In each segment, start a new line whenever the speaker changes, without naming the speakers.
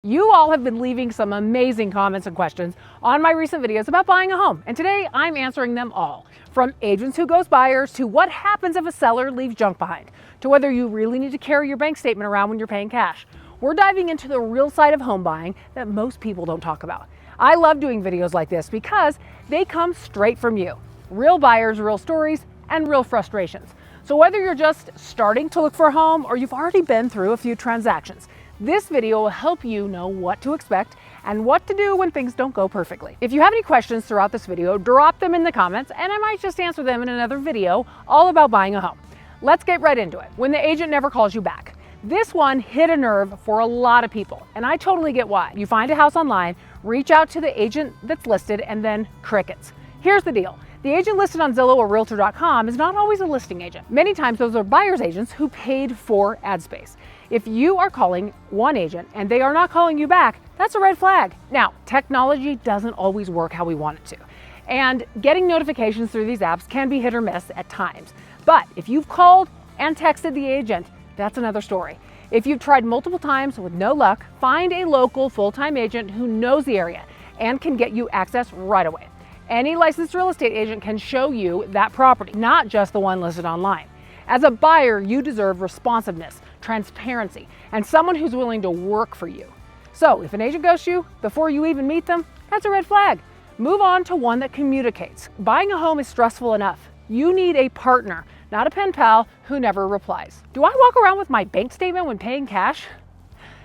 You all have been leaving some amazing comments and questions on my recent videos about buying a home, and today I'm answering them all. From agents who ghost buyers, to what happens if a seller leaves junk behind, to whether you really need to carry your bank statement around when you're paying cash. We're diving into the real side of home buying that most people don't talk about. I love doing videos like this because they come straight from you. Real buyers, real stories, and real frustrations. So whether you're just starting to look for a home or you've already been through a few transactions, this video will help you know what to expect and what to do when things don't go perfectly. If you have any questions throughout this video, drop them in the comments and I might just answer them in another video all about buying a home. Let's get right into it. When the agent never calls you back. This one hit a nerve for a lot of people, and I totally get why. You find a house online, reach out to the agent that's listed, and then crickets. Here's the deal. The agent listed on Zillow or Realtor.com is not always a listing agent. Many times those are buyer's agents who paid for ad space. If you are calling one agent and they are not calling you back, that's a red flag. Now, technology doesn't always work how we want it to, and getting notifications through these apps can be hit or miss at times. But if you've called and texted the agent, that's another story. If you've tried multiple times with no luck, find a local full-time agent who knows the area and can get you access right away. Any licensed real estate agent can show you that property, not just the one listed online. As a buyer, you deserve responsiveness, transparency, and someone who's willing to work for you. So if an agent ghosts you before you even meet them, that's a red flag. Move on to one that communicates. Buying a home is stressful enough. You need a partner, not a pen pal who never replies. Do I walk around with my bank statement when paying cash?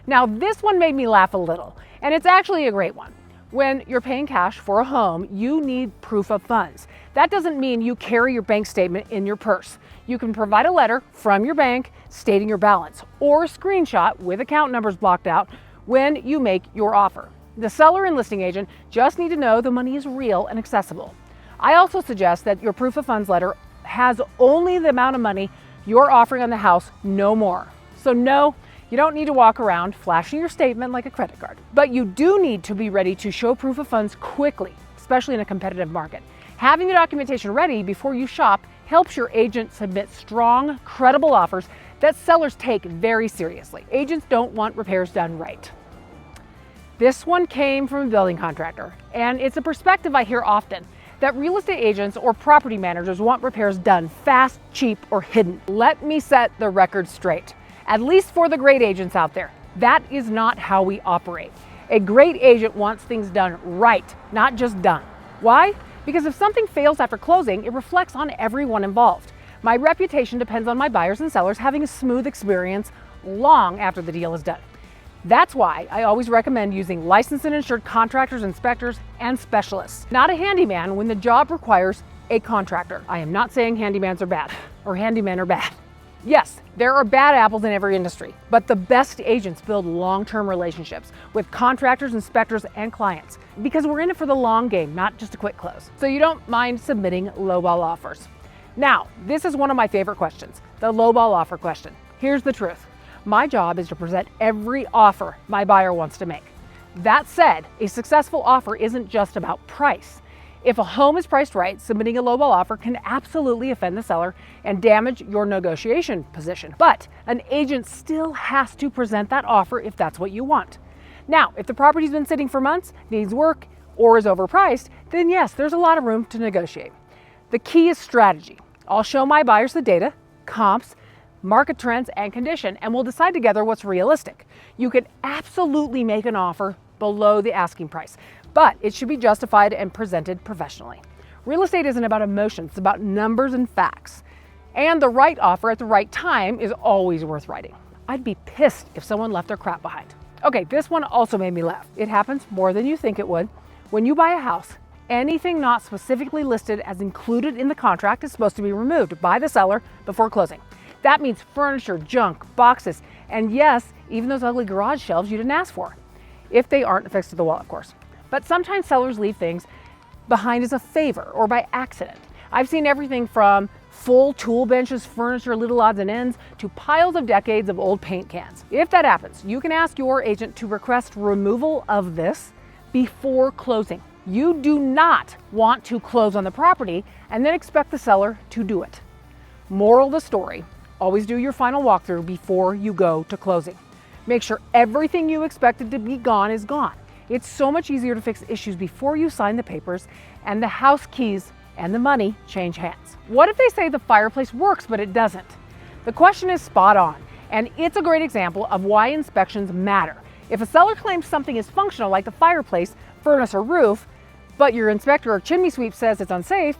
Now this one made me laugh a little, and it's actually a great one. When you're paying cash for a home, you need proof of funds. That doesn't mean you carry your bank statement in your purse. You can provide a letter from your bank stating your balance, or a screenshot with account numbers blocked out when you make your offer. The seller and listing agent just need to know the money is real and accessible. I also suggest that your proof of funds letter has only the amount of money you're offering on the house, no more. So no, you don't need to walk around flashing your statement like a credit card. But you do need to be ready to show proof of funds quickly, especially in a competitive market. Having the documentation ready before you shop helps your agent submit strong, credible offers that sellers take very seriously. Agents don't want repairs done right. This one came from a building contractor, and it's a perspective I hear often, that real estate agents or property managers want repairs done fast, cheap, or hidden. Let me set the record straight. At least for the great agents out there, that is not how we operate. A great agent wants things done right, not just done. Why? Because if something fails after closing, it reflects on everyone involved. My reputation depends on my buyers and sellers having a smooth experience long after the deal is done. That's why I always recommend using licensed and insured contractors, inspectors, and specialists. Not a handyman when the job requires a contractor. I am not saying handymans are bad, or handymen are bad. Yes, there are bad apples in every industry, but the best agents build long-term relationships with contractors, inspectors, and clients, because we're in it for the long game, not just a quick close. So you don't mind submitting lowball offers. Now, this is one of my favorite questions, the lowball offer question. Here's the truth. My job is to present every offer my buyer wants to make. That said, a successful offer isn't just about price. If a home is priced right, submitting a lowball offer can absolutely offend the seller and damage your negotiation position. But an agent still has to present that offer if that's what you want. Now, if the property's been sitting for months, needs work, or is overpriced, then yes, there's a lot of room to negotiate. The key is strategy. I'll show my buyers the data, comps, market trends, and condition, and we'll decide together what's realistic. You can absolutely make an offer below the asking price, but it should be justified and presented professionally. Real estate isn't about emotions, it's about numbers and facts. And the right offer at the right time is always worth writing. I'd be pissed if someone left their crap behind. Okay, this one also made me laugh. It happens more than you think it would. When you buy a house, anything not specifically listed as included in the contract is supposed to be removed by the seller before closing. That means furniture, junk, boxes, and yes, even those ugly garage shelves you didn't ask for, if they aren't affixed to the wall, of course. But sometimes sellers leave things behind as a favor or by accident. I've seen everything from full tool benches, furniture, little odds and ends, to piles of decades of old paint cans. If that happens, you can ask your agent to request removal of this before closing. You do not want to close on the property and then expect the seller to do it. Moral of the story, always do your final walkthrough before you go to closing. Make sure everything you expected to be gone is gone. It's so much easier to fix issues before you sign the papers and the house keys and the money change hands. What if they say the fireplace works but it doesn't? The question is spot on, and it's a great example of why inspections matter. If a seller claims something is functional like the fireplace, furnace, or roof, but your inspector or chimney sweep says it's unsafe,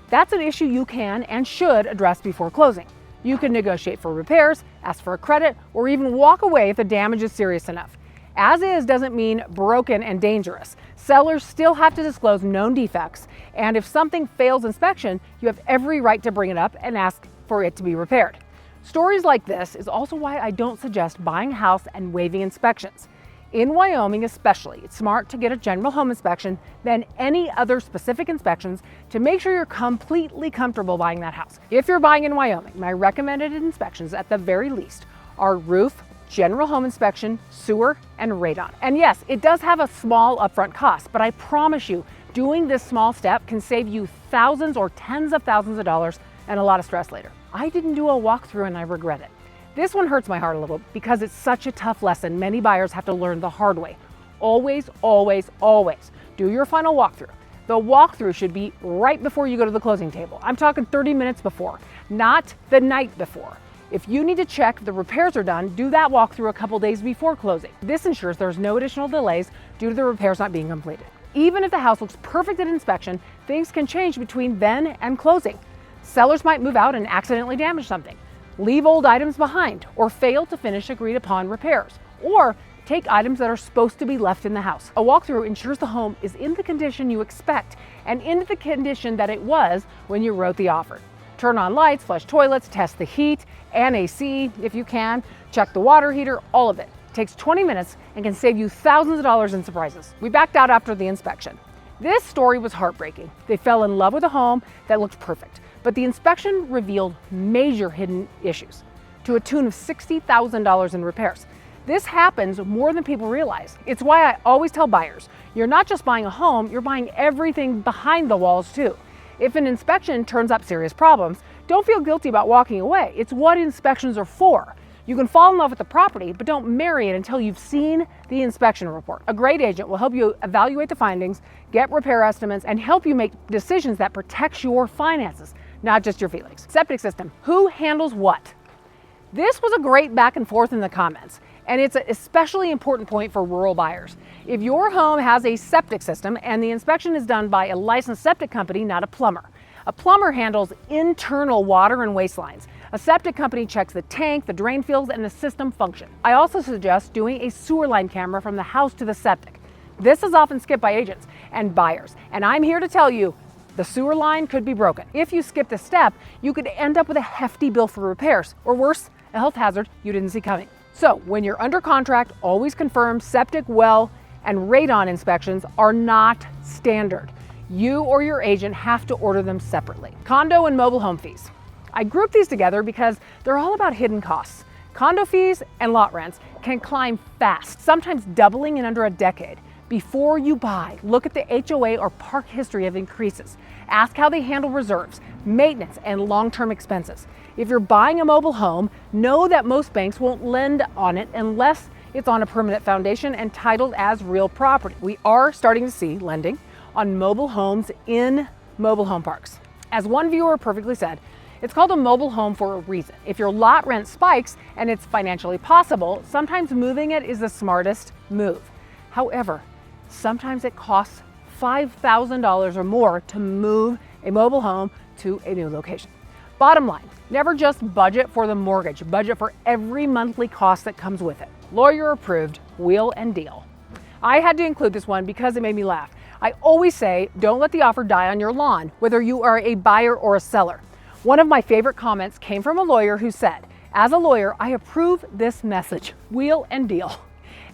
that's an issue you can and should address before closing. You can negotiate for repairs, ask for a credit, or even walk away if the damage is serious enough. As is doesn't mean broken and dangerous. Sellers still have to disclose known defects, and if something fails inspection, you have every right to bring it up and ask for it to be repaired. Stories like this is also why I don't suggest buying a house and waiving inspections. In Wyoming especially, it's smart to get a general home inspection than any other specific inspections to make sure you're completely comfortable buying that house. If you're buying in Wyoming, my recommended inspections at the very least are roof, general home inspection, sewer, and radon. And yes, it does have a small upfront cost, but I promise you, doing this small step can save you thousands or tens of thousands of dollars and a lot of stress later. I didn't do a walkthrough and I regret it. This one hurts my heart a little because it's such a tough lesson many buyers have to learn the hard way. Always, always, always do your final walkthrough. The walkthrough should be right before you go to the closing table. I'm talking 30 minutes before, not the night before. If you need to check the repairs are done, do that walkthrough a couple days before closing. This ensures there's no additional delays due to the repairs not being completed. Even if the house looks perfect at inspection, things can change between then and closing. Sellers might move out and accidentally damage something, leave old items behind, or fail to finish agreed upon repairs, or take items that are supposed to be left in the house. A walkthrough ensures the home is in the condition you expect and in the condition that it was when you wrote the offer. Turn on lights, flush toilets, test the heat and AC if you can, check the water heater, all of it. It takes 20 minutes and can save you thousands of dollars in surprises. We backed out after the inspection. This story was heartbreaking. They fell in love with a home that looked perfect, but the inspection revealed major hidden issues to a tune of $60,000 in repairs. This happens more than people realize. It's why I always tell buyers, you're not just buying a home, you're buying everything behind the walls too. If an inspection turns up serious problems, don't feel guilty about walking away. It's what inspections are for. You can fall in love with the property, but don't marry it until you've seen the inspection report. A great agent will help you evaluate the findings, get repair estimates, and help you make decisions that protects your finances, not just your feelings. Septic system, who handles what? This was a great back and forth in the comments, and it's an especially important point for rural buyers. If your home has a septic system and the inspection is done by a licensed septic company, not a plumber. A plumber handles internal water and waste lines. A septic company checks the tank, the drain fields, and the system function. I also suggest doing a sewer line camera from the house to the septic. This is often skipped by agents and buyers, and I'm here to tell you, the sewer line could be broken. If you skip this step, you could end up with a hefty bill for repairs, or worse, a health hazard you didn't see coming. So when you're under contract, always confirm septic, well, and radon inspections are not standard. You or your agent have to order them separately. Condo and mobile home fees. I group these together because they're all about hidden costs. Condo fees and lot rents can climb fast, sometimes doubling in under a decade. Before you buy, look at the HOA or park history of increases. Ask how they handle reserves, maintenance, and long-term expenses. If you're buying a mobile home, know that most banks won't lend on it unless it's on a permanent foundation and titled as real property. We are starting to see lending on mobile homes in mobile home parks. As one viewer perfectly said, it's called a mobile home for a reason. If your lot rent spikes and it's financially possible, sometimes moving it is the smartest move. However, sometimes it costs $5,000 or more to move a mobile home to a new location. Bottom line, never just budget for the mortgage, budget for every monthly cost that comes with it. Lawyer approved, wheel and deal. I had to include this one because it made me laugh. I always say, don't let the offer die on your lawn, whether you are a buyer or a seller. One of my favorite comments came from a lawyer who said, as a lawyer, I approve this message, wheel and deal.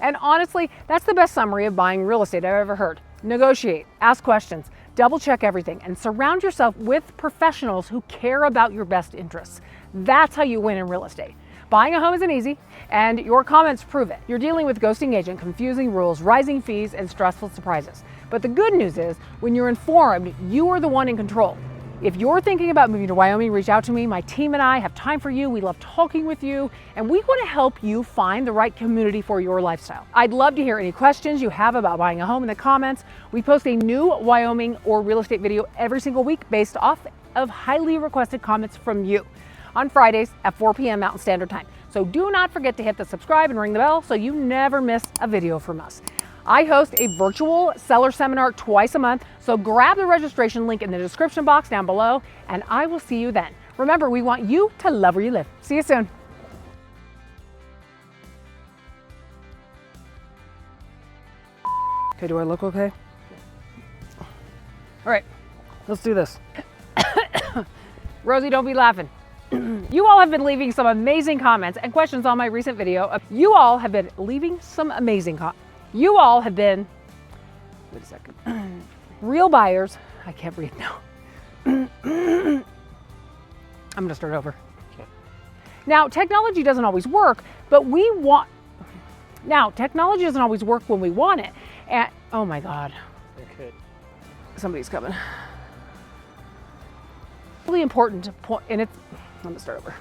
And honestly, that's the best summary of buying real estate I've ever heard. Negotiate, ask questions, double check everything, and surround yourself with professionals who care about your best interests. That's how you win in real estate. Buying a home isn't easy, and your comments prove it. You're dealing with ghosting agent, confusing rules, rising fees, and stressful surprises. But the good news is, when you're informed, you are the one in control. If you're thinking about moving to Wyoming, reach out to me. My team and I have time for you. We love talking with you, and we want to help you find the right community for your lifestyle. I'd love to hear any questions you have about buying a home in the comments. We post a new Wyoming or real estate video every single week based off of highly requested comments from you on Fridays at 4 p.m. Mountain Standard Time. So do not forget to hit the subscribe and ring the bell so you never miss a video from us. I host a virtual seller seminar twice a month, so grab the registration link in the description box down below, and I will see you then. Remember, we want you to love where you live. See you soon. Okay, do I look okay? All right, let's do this. Rosie, don't be laughing. You all have been leaving some amazing comments and questions on my recent video. You all have been, wait a second. Real buyers, I can't breathe now. I'm gonna start over. Okay. Now, technology doesn't always work, but technology doesn't always work when we want it. And, oh my God.
Okay.
Somebody's coming. Really important point, and it's, I'm gonna start over.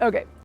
Okay.